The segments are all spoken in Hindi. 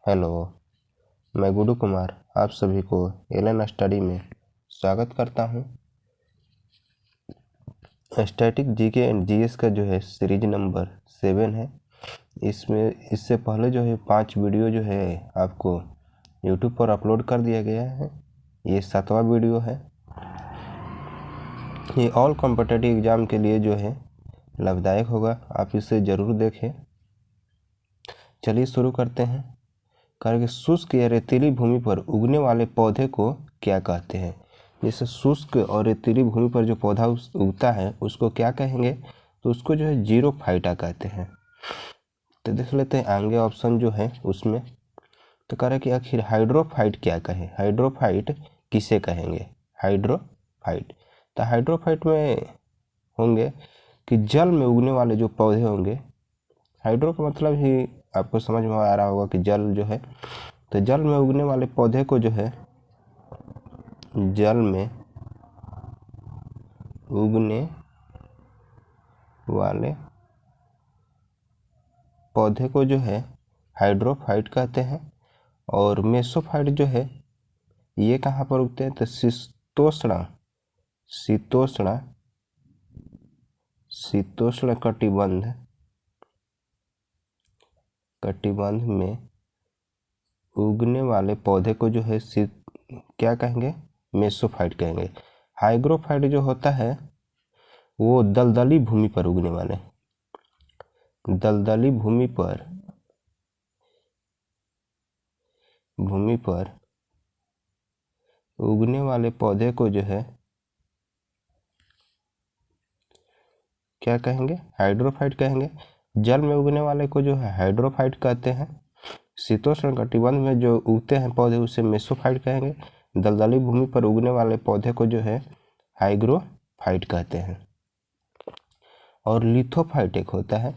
हेलो, मैं गुड्डू कुमार आप सभी को एलन स्टडी में स्वागत करता हूं। स्टैटिक जीके एंड जीएस का जो है सीरीज नंबर 7 है। इसमें इससे पहले जो है 5 वीडियो जो है आपको यूट्यूब पर अपलोड कर दिया गया है। ये 7वां वीडियो है। ये ऑल कॉम्पिटिटिव एग्ज़ाम के लिए जो है लाभदायक होगा, आप इसे ज़रूर देखें। चलिए शुरू करते हैं। करके शुष्क या रेतीली भूमि पर उगने वाले पौधे को क्या कहते हैं। जैसे शुष्क और रेतीली भूमि पर जो पौधा उगता है उसको क्या कहेंगे, तो उसको जो है जीरोफाइटा कहते हैं। तो देख लेते हैं आगे ऑप्शन जो है उसमें। तो कह रहे कि आखिर हाइड्रोफाइट क्या कहें, हाइड्रोफाइट किसे कहेंगे। हाइड्रोफाइट, तो हाइड्रोफाइट में होंगे कि जल में उगने वाले जो पौधे होंगे। हाइड्रो का मतलब ही आपको समझ में आ रहा होगा कि जल जो है, तो जल में उगने वाले पौधे को जो है जल में उगने वाले पौधे को जो है हाइड्रोफाइट कहते हैं। और मेसोफाइट जो है ये कहाँ पर उगते हैं, तो शीतोष्ण कटिबंध में उगने वाले पौधे को जो है क्या कहेंगे, मेसोफाइट कहेंगे। हाइग्रोफाइट जो होता है वो दलदली भूमि पर उगने वाले, दलदली भूमि पर उगने वाले पौधे को जो है क्या कहेंगे, हाइड्रोफाइट कहेंगे। जल में उगने वाले को जो है हाइड्रोफाइट कहते हैं। शीतोष्ण कटिबंध में जो उगते हैं पौधे उसे मेसोफाइट कहेंगे। दलदली भूमि पर उगने वाले पौधे को जो है हाइग्रोफाइट कहते हैं। और लिथोफाइट एक होता है,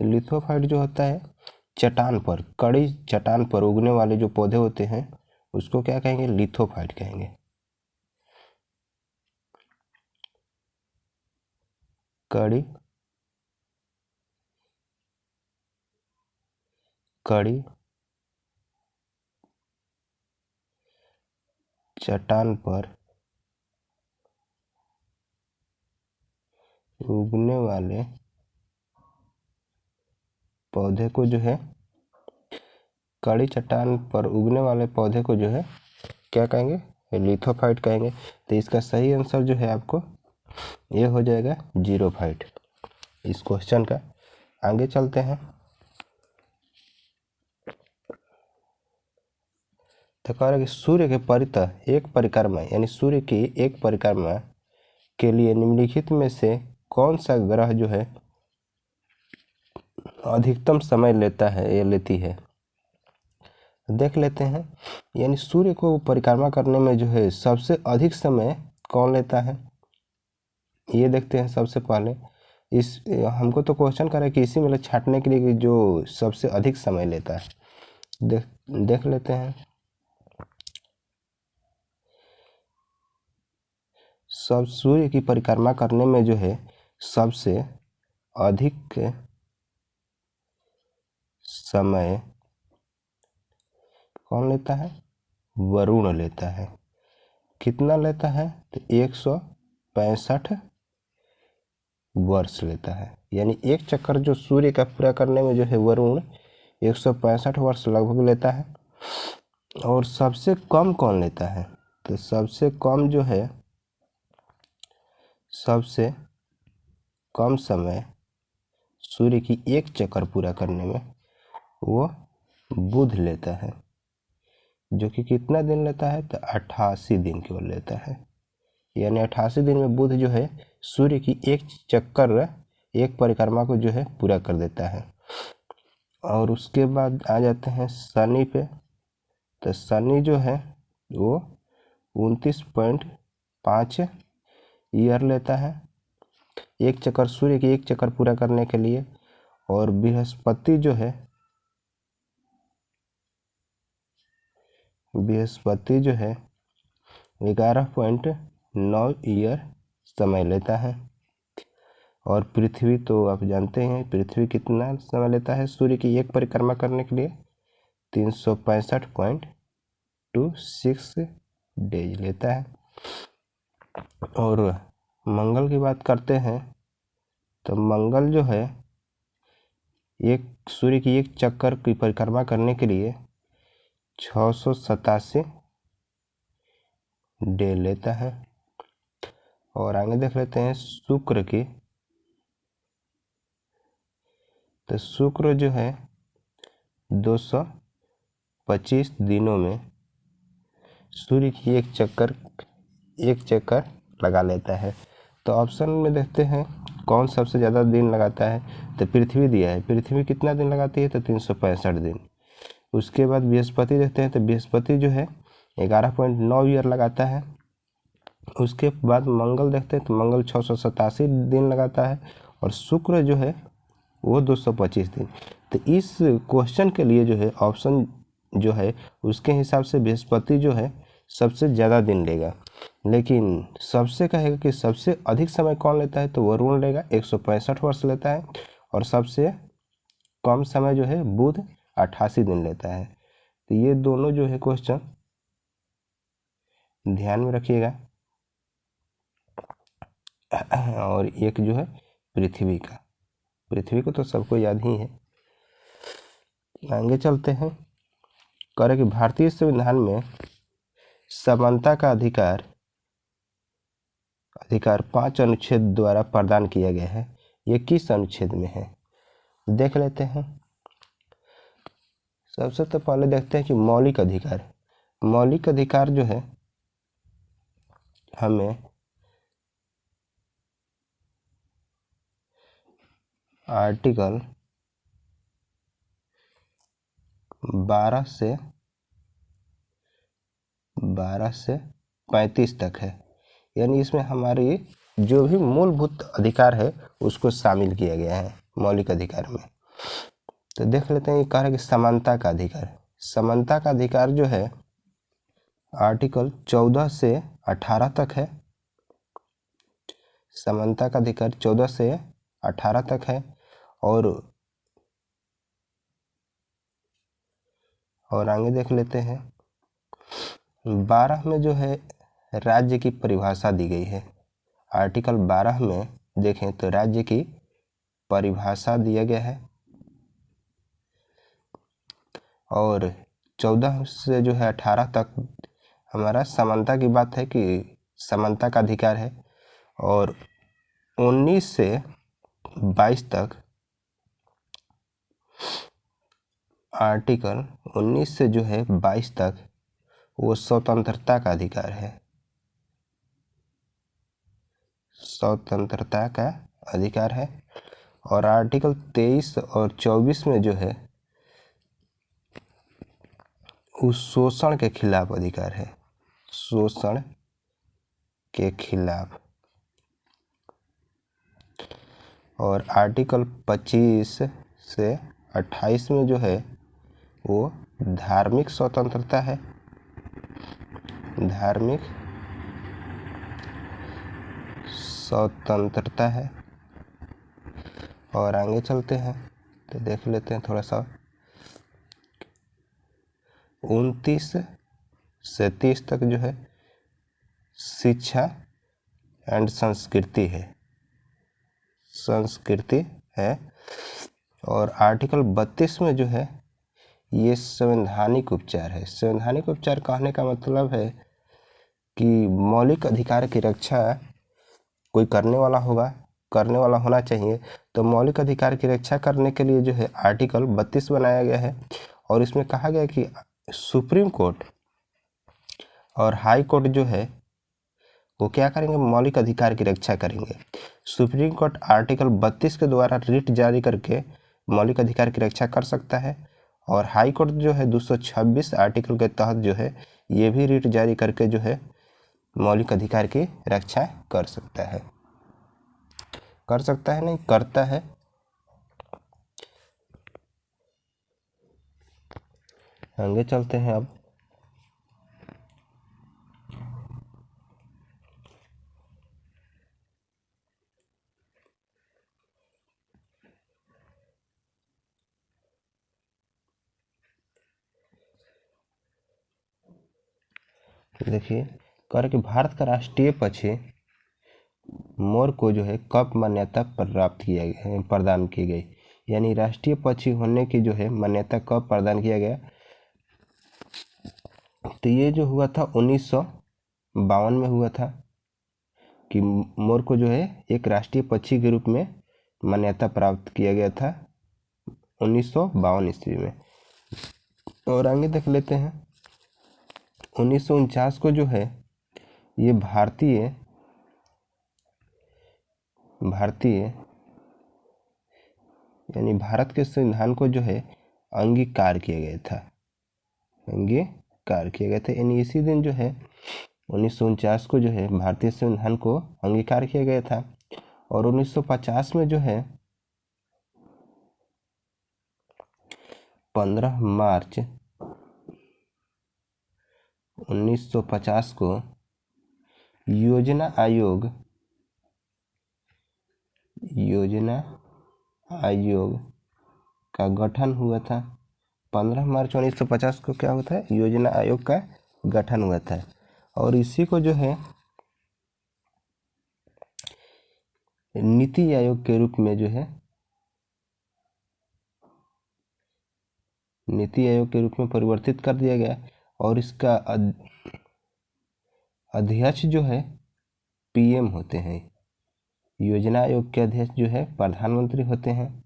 लिथोफाइट जो होता है चट्टान पर, कड़ी चट्टान पर उगने वाले जो पौधे होते हैं उसको क्या कहेंगे, लिथोफाइट कहेंगे। कड़ी चट्टान पर उगने वाले पौधे को जो है, कड़ी चट्टान पर उगने वाले पौधे को जो है क्या कहेंगे, लिथोफाइट कहेंगे। तो इसका सही आंसर जो है आपको ये हो जाएगा जीरोफाइट इस क्वेश्चन का। आगे चलते हैं। तो कह रहा है कि सूर्य के परितः एक परिक्रमा, यानी सूर्य की एक परिक्रमा के लिए निम्नलिखित में से कौन सा ग्रह जो है अधिकतम समय लेता है या लेती है। देख लेते हैं। यानी सूर्य को परिक्रमा करने में जो है सबसे अधिक समय कौन लेता है, ये देखते हैं। सबसे पहले इस हमको तो क्वेश्चन कर रहा है कि इसी में छांटने के लिए जो सबसे अधिक समय लेता है, देख लेते हैं। सब सूर्य की परिक्रमा करने में जो है सबसे अधिक समय कौन लेता है, वरुण लेता है। कितना लेता है, तो 165 वर्ष लेता है। यानी एक चक्कर जो सूर्य का पूरा करने में जो है वरुण 165 वर्ष लगभग लेता है। और सबसे कम कौन लेता है, तो सबसे कम जो है, सबसे कम समय सूर्य की एक चक्कर पूरा करने में वो बुध लेता है, जो कि कितना दिन लेता है, तो 88 दिन केवल लेता है। यानी 88 दिन में बुध जो है सूर्य की एक चक्कर, एक परिक्रमा को जो है पूरा कर देता है। और उसके बाद आ जाते हैं शनि पे। तो शनि जो है वो 29.5 ईयर लेता है एक चक्कर, सूर्य की एक चक्कर पूरा करने के लिए। और बृहस्पति जो है 11.9 ईयर समय लेता है। और पृथ्वी तो आप जानते हैं पृथ्वी कितना समय लेता है सूर्य की एक परिक्रमा करने के लिए 365.26 डेज लेता है। और मंगल की बात करते हैं तो मंगल जो है एक सूर्य की एक चक्कर की परिक्रमा करने के लिए 687 डे लेता है। और आगे देख लेते हैं शुक्र की। तो शुक्र जो है 225 दिनों में सूर्य की एक चक्कर लगा लेता है। तो ऑप्शन में देखते हैं कौन सबसे ज़्यादा दिन लगाता है। तो पृथ्वी दिया है, पृथ्वी कितना दिन लगाती है तो 365 दिन। उसके बाद बृहस्पति देखते हैं तो बृहस्पति जो है 11.9 ईयर लगाता है। उसके बाद मंगल देखते हैं तो मंगल 687 दिन लगाता है और शुक्र जो है वो 225 दिन। तो इस क्वेश्चन के लिए जो है ऑप्शन जो है उसके हिसाब से बृहस्पति जो है सबसे ज़्यादा दिन लेगा, लेकिन सबसे कहेगा कि सबसे अधिक समय कौन लेता है तो वरुण लेगा, 165 वर्ष लेता है। और सबसे कम समय जो है बुध 88 दिन लेता है। तो ये दोनों जो है क्वेश्चन ध्यान में रखिएगा। और एक जो है पृथ्वी का, पृथ्वी को तो सबको याद ही है। आगे चलते हैं। कह रहे कि भारतीय संविधान में समानता का अधिकार 5 अनुच्छेद द्वारा प्रदान किया गया है। ये किस अनुच्छेद में है देख लेते हैं। सबसे तो पहले देखते हैं कि मौलिक अधिकार जो है हमें आर्टिकल 12 से 35 तक है। यानी इसमें हमारी जो भी मूलभूत अधिकार है उसको शामिल किया गया है मौलिक अधिकार में। तो देख लेते हैं ये कह रहा है कि समानता का अधिकार जो है आर्टिकल 14 से 18 तक है। समानता का अधिकार 14 से 18 तक है। और आगे देख लेते हैं 12 में जो है राज्य की परिभाषा दी गई है। आर्टिकल 12 में देखें तो राज्य की परिभाषा दिया गया है। और 14 से जो है 18 तक हमारा समानता की बात है कि समानता का अधिकार है। और 19 से 22 तक आर्टिकल 19 से जो है 22 तक वो स्वतंत्रता का अधिकार है, स्वतंत्रता का अधिकार है। और आर्टिकल 23 और 24 में जो है उस शोषण के खिलाफ अधिकार है, शोषण के खिलाफ। और आर्टिकल 25 से 28 में जो है वो धार्मिक स्वतंत्रता है, धार्मिक स्वतंत्रता है। और आगे चलते हैं तो देख लेते हैं थोड़ा सा 29 से 30 तक जो है शिक्षा एंड संस्कृति है। और आर्टिकल 32 में जो है ये संवैधानिक उपचार है। संवैधानिक उपचार कहने का मतलब है कि मौलिक अधिकार की रक्षा कोई करने वाला होना चाहिए। तो मौलिक अधिकार की रक्षा करने के लिए जो है आर्टिकल 32 बनाया गया है। और इसमें कहा गया कि सुप्रीम कोर्ट और हाई कोर्ट जो है वो क्या करेंगे, मौलिक अधिकार की रक्षा करेंगे। सुप्रीम कोर्ट आर्टिकल 32 के द्वारा रिट जारी करके मौलिक अधिकार की रक्षा कर सकता है। और हाई कोर्ट जो है 226 आर्टिकल के तहत जो है ये भी रिट जारी करके जो है मौलिक अधिकार की रक्षा कर सकता है, नहीं करता है। आगे चलते हैं अब। देखिए कह रहे कि भारत का राष्ट्रीय पक्षी मोर को जो है कब मान्यता प्रदान की गई, यानी राष्ट्रीय पक्षी होने की जो है मान्यता कब प्रदान किया गया। तो ये जो हुआ था 1952 में हुआ था कि मोर को जो है एक राष्ट्रीय पक्षी के रूप में मान्यता प्राप्त किया गया था 1952 ईस्वी में। और आगे देख लेते हैं 1949 को जो है ये भारतीय यानी भारत के संविधान को जो है अंगीकार किया गया था, यानी इसी दिन जो है 1949 को जो है भारतीय संविधान को अंगीकार किया गया था। और 1950 में जो है 15 मार्च 1950 को योजना आयोग का गठन हुआ था। 15 मार्च 1950 को क्या होता है, योजना आयोग का गठन हुआ था। और इसी को जो है नीति आयोग के रूप में परिवर्तित कर दिया गया। और इसका अध्यक्ष जो है पीएम होते हैं। योजना आयोग के अध्यक्ष जो है प्रधानमंत्री होते हैं।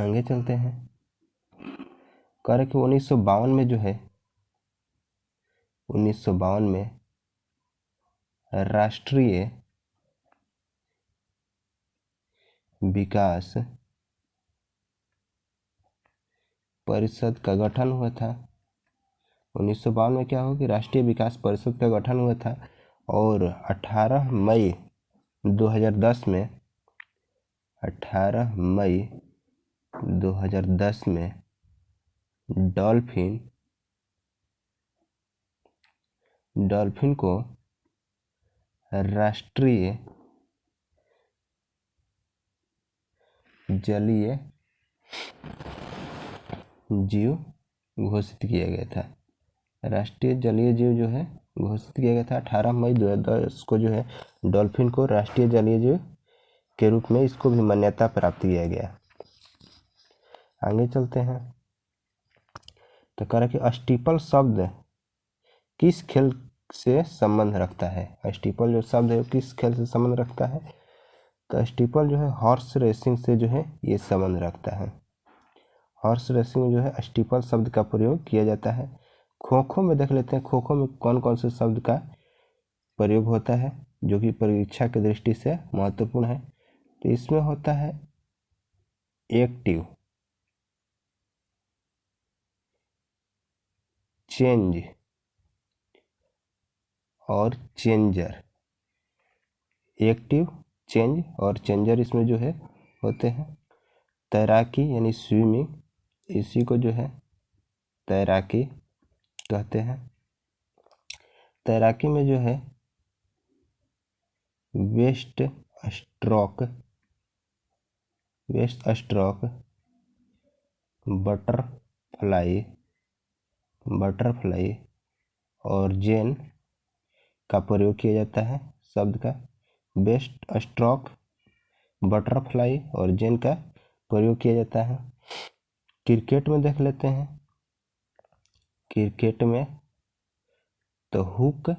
आगे चलते हैं, कह रहे कि 1952 में जो है 1952 में राष्ट्रीय विकास परिषद का गठन हुआ था। 1952 में क्या हुआ कि राष्ट्रीय विकास परिषद का गठन हुआ था। और 18 मई 2010 में डॉल्फिन को राष्ट्रीय जलीय जीव घोषित किया गया था। राष्ट्रीय जलीय जीव जो है घोषित किया गया था 18 मई 2010 को जो है डॉल्फिन को राष्ट्रीय जलीय जीव के रूप में इसको भी मान्यता प्राप्त किया गया। आगे चलते हैं, तो कह रहा कि स्टीपल शब्द किस खेल से संबंध रखता है। स्टीपल जो शब्द है किस खेल से संबंध रखता है, तो स्टीपल जो है हॉर्स रेसिंग से जो है ये संबंध रखता है। हॉर्स रेसिंग में जो है स्टीपल शब्द का प्रयोग किया जाता है। खो खो में देख लेते हैं, खो खो में कौन कौन से शब्द का प्रयोग होता है जो कि परीक्षा की दृष्टि से महत्वपूर्ण है। तो इसमें होता है एक्टिव, चेंज और चेंजर। एक्टिव, चेंज और चेंजर इसमें जो है होते हैं। तैराकी यानी स्विमिंग, इसी को जो है तैराकी कहते हैं। तैराकी में जो है वेस्ट स्ट्रोक, बटरफ्लाई और जेन का प्रयोग किया जाता है। शब्द का बेस्ट स्ट्रोक, बटरफ्लाई और जेन का प्रयोग किया जाता है। क्रिकेट में देख लेते हैं, क्रिकेट में तो हुक,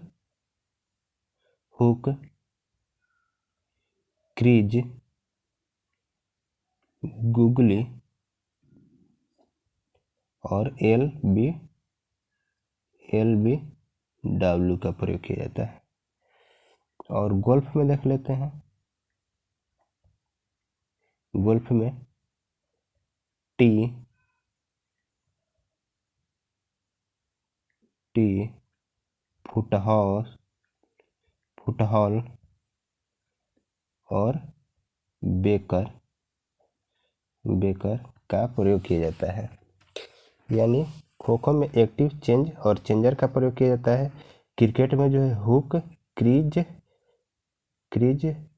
क्रीज, गुगली और LBW का प्रयोग किया जाता है। और गोल्फ में देख लेते हैं, गोल्फ में टी, फुटहॉल और बेकर का प्रयोग किया जाता है। यानी खो खो में एक्टिव, चेंज और चेंजर का प्रयोग किया जाता है। क्रिकेट में जो है हुक, क्रीज,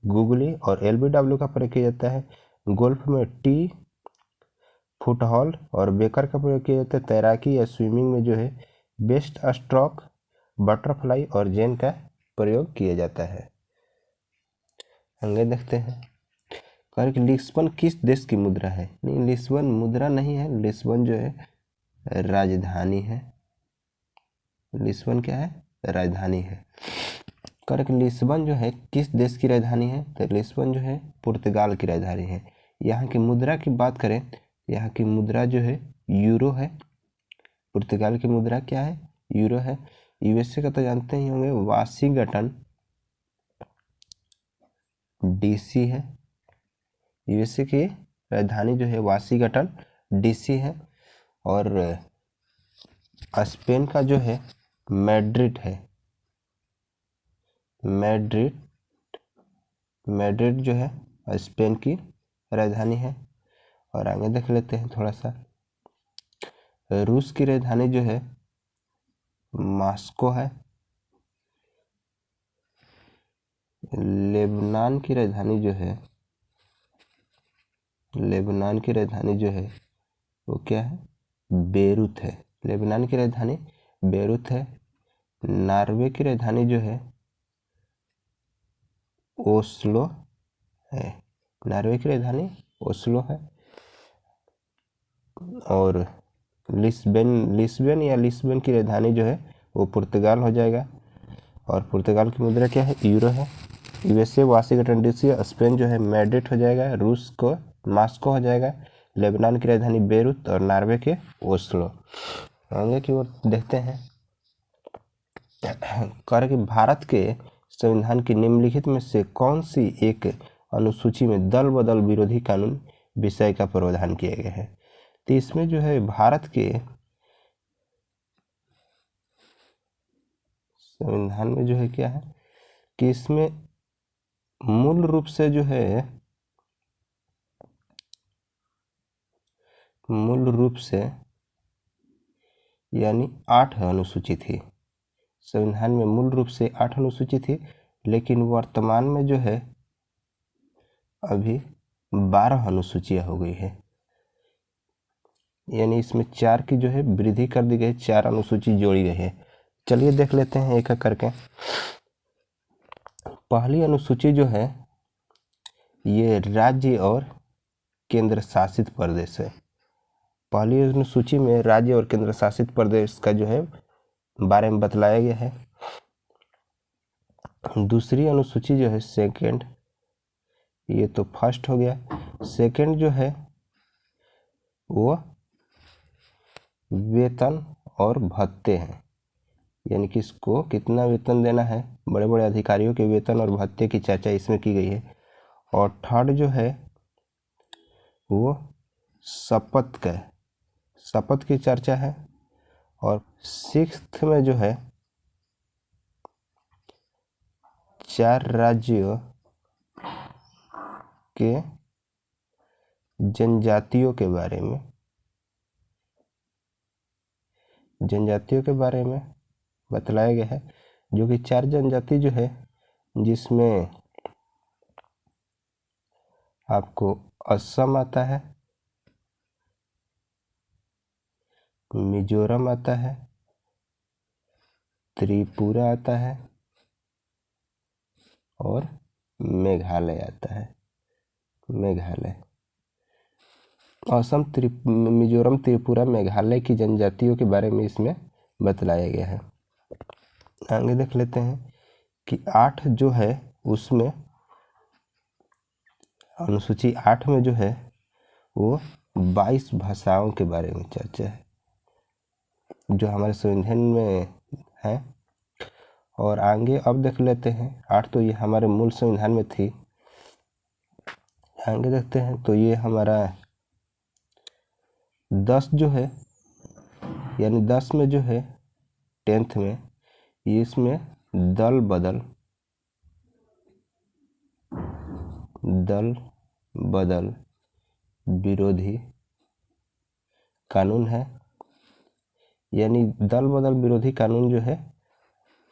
गुगली और LBW का प्रयोग किया जाता है। गोल्फ में टी, फुटहॉल और बेकर का प्रयोग किया जाता है। तैराकी या स्विमिंग में जो है बेस्ट स्ट्रोक, बटरफ्लाई और जेन का प्रयोग किया जाता है। आगे देखते हैं। कह कि लिस्बन किस देश की मुद्रा है? नहीं, लिस्बन मुद्रा नहीं है, लिस्बन जो है राजधानी है। लिस्बन क्या है? राजधानी है। कह कि लिस्बन जो है किस देश की राजधानी है? तो लिस्बन जो है पुर्तगाल की राजधानी है। यहाँ की मुद्रा की बात करें, यहाँ की मुद्रा जो है यूरो है। पुर्तगाल की मुद्रा क्या है? यूरो है। यूएसए का तो जानते ही होंगे, वाशिंगटन डीसी है। यूएसए की राजधानी जो है वाशिंगटन डीसी है। और स्पेन का जो है मैड्रिड है। मैड्रिड जो है स्पेन की राजधानी है। और आगे देख लेते हैं थोड़ा सा। रूस की राजधानी जो है मॉस्को है। लेबनान की राजधानी जो है वो क्या है? बेरूत है। लेबनान की राजधानी बेरूत है। नॉर्वे की राजधानी जो है ओस्लो है। नॉर्वे की राजधानी ओस्लो है। और लिस्बन की राजधानी जो है वो पुर्तगाल हो जाएगा। और पुर्तगाल की मुद्रा क्या है? यूरो है। यूएसए वाशिंगटन डीसी, स्पेन जो है मैड्रिड हो जाएगा, रूस को मॉस्को हो जाएगा, लेबनान की राजधानी बेरूत और नॉर्वे के ओस्लो। आगे की ओर देखते हैं। कह कि भारत के संविधान की निम्नलिखित में से कौन सी एक अनुसूची में दल बदल विरोधी कानून विषय का प्रावधान किया गया है? तो इसमें जो है भारत के संविधान में जो है क्या है कि इसमें मूल रूप से यानी 8 अनुसूची थी। संविधान में मूल रूप से 8 अनुसूची थी, लेकिन वर्तमान में जो है अभी 12 अनुसूचियां हो गई है। यानी इसमें 4 की जो है वृद्धि कर दी गई, 4 अनुसूची जोड़ी गई है। चलिए देख लेते हैं एक एक करके। पहली अनुसूची जो है ये राज्य और केंद्र शासित प्रदेश है। पहली अनुसूची में राज्य और केंद्र शासित प्रदेश का जो है बारे में बतलाया गया है। दूसरी अनुसूची जो है सेकंड, ये तो फर्स्ट हो गया। सेकंड जो है वो वेतन और भत्ते हैं, यानी कि इसको कितना वेतन देना है, बड़े बड़े अधिकारियों के वेतन और भत्ते की चर्चा इसमें की गई है। और थर्ड जो है वो शपथ की चर्चा है। और सिक्स्थ में जो है 4 राज्यों के जनजातियों के बारे में बतलाया गया है, जो कि 4 जनजाति जो है जिसमें आपको असम आता है, मिजोरम आता है, त्रिपुरा आता है और मेघालय आता है। असम, मिजोरम, त्रिपुरा, मेघालय की जनजातियों के बारे में इसमें बतलाया गया है। आगे देख लेते हैं कि 8 जो है उसमें अनुसूची 8 में जो है वो 22 भाषाओं के बारे में चर्चा है, जो हमारे संविधान में है। और आगे अब देख लेते हैं, 8 तो ये हमारे मूल संविधान में थी। आगे देखते हैं तो ये हमारा 10 जो है, यानी 10 में जो है 10th में, ये इसमें दल बदल विरोधी कानून है। यानी दल बदल विरोधी कानून जो है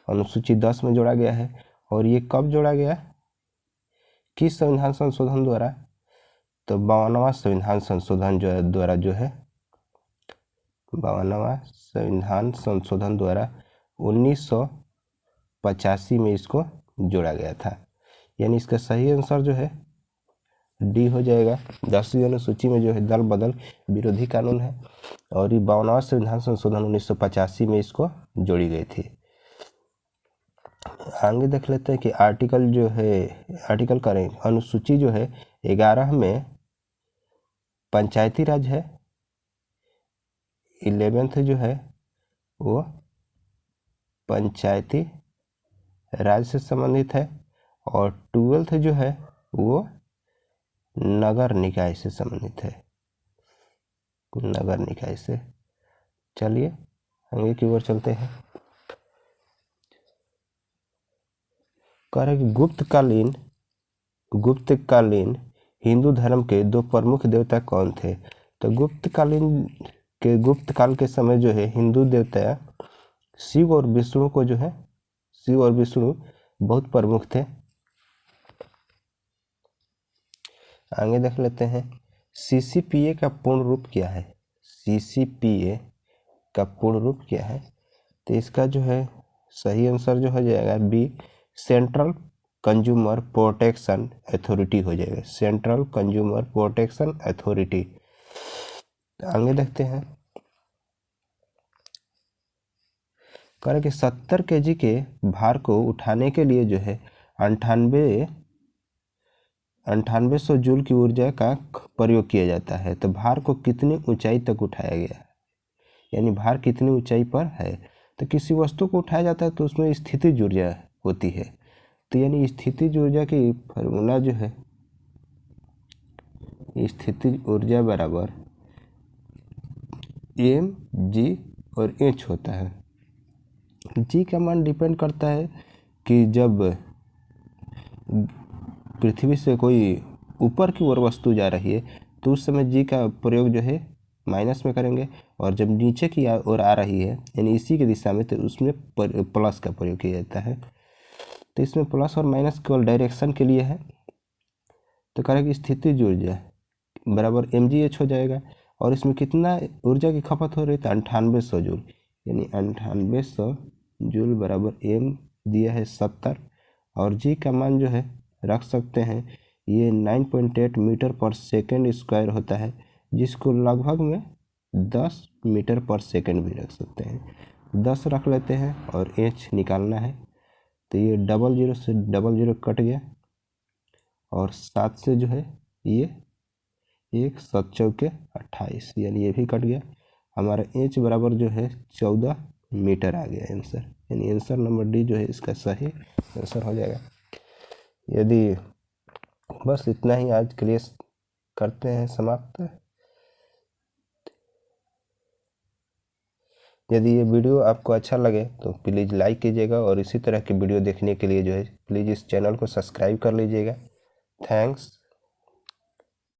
अनुसूची 10 में जोड़ा गया है। और ये कब जोड़ा गया, किस संविधान संशोधन द्वारा? तो 52वां संविधान संशोधन द्वारा जो है 52वां संविधान संशोधन द्वारा 1985 में इसको जोड़ा गया था। यानी इसका सही आंसर जो है डी हो जाएगा। 10वीं अनुसूची में जो है दल बदल विरोधी कानून है और ये 52वां संविधान संशोधन 1985 में इसको जोड़ी गई थी। आगे देख लेते हैं कि आर्टिकल जो है आर्टिकल करें अनुसूची जो है 11 में पंचायती राज है, 11th जो है वो पंचायती राज से संबंधित है और 12th जो है वो नगर निकाय से संबंधित है, नगर निकाय से। चलिए आगे की ओर चलते हैं। कह रहे कि गुप्तकालीन हिंदू धर्म के दो प्रमुख देवता कौन थे। तो गुप्त काल के समय जो है हिंदू देवता शिव और विष्णु को जो है शिव और विष्णु बहुत प्रमुख थे। आगे देख लेते हैं CCPA का पूर्ण रूप क्या है। CCPA का पूर्ण रूप क्या है। तो इसका जो है सही आंसर जो हो जाएगा B, central consumer protection authority हो जाएगा, सेंट्रल कंज्यूमर प्रोटेक्शन अथॉरिटी। आगे देखते हैं। कह रहे कि 70 kg के भार को उठाने के लिए जो है 9800 जूल की ऊर्जा का प्रयोग किया जाता है। तो भार को कितनी ऊंचाई तक उठाया गया, यानी भार कितनी ऊंचाई पर है। तो किसी वस्तु को उठाया जाता है तो उसमें स्थितिज ऊर्जा होती है। तो यानी स्थितिज ऊर्जा की फार्मूला जो है स्थितिज ऊर्जा बराबर mg और h होता है। g का मान डिपेंड करता है कि जब पृथ्वी से कोई ऊपर की ओर वस्तु जा रही है तो उस समय g का प्रयोग जो है माइनस में करेंगे और जब नीचे की ओर आ रही है यानी इसी की दिशा में तो उसमें प्लस का प्रयोग किया जाता है। तो इसमें प्लस और माइनस केवल डायरेक्शन के लिए है। तो करेंगे स्थितिज ऊर्जा बराबर mgh हो जाएगा और इसमें कितना ऊर्जा की खपत हो रही है 9800 जूल, यानी 9800 जूल बराबर m दिया है 70 और g का मान जो है रख सकते हैं ये 9.8 मीटर पर सेकेंड स्क्वायर होता है, जिसको लगभग में 10 मीटर पर सेकेंड भी रख सकते हैं। 10 रख लेते हैं और h निकालना है तो ये 00 से 00 कट गया और 7 से जो है ये 1 7 चौके 28 यानी ये भी कट गया। हमारा h बराबर जो है 14 मीटर आ गया आंसर, यानी आंसर नंबर डी जो है इसका सही आंसर हो जाएगा। यदि बस इतना ही आज के लिए करते हैं समाप्त। यदि ये वीडियो आपको अच्छा लगे तो प्लीज़ लाइक कीजिएगा और इसी तरह की वीडियो देखने के लिए जो है प्लीज़ इस चैनल को सब्सक्राइब कर लीजिएगा। थैंक्स।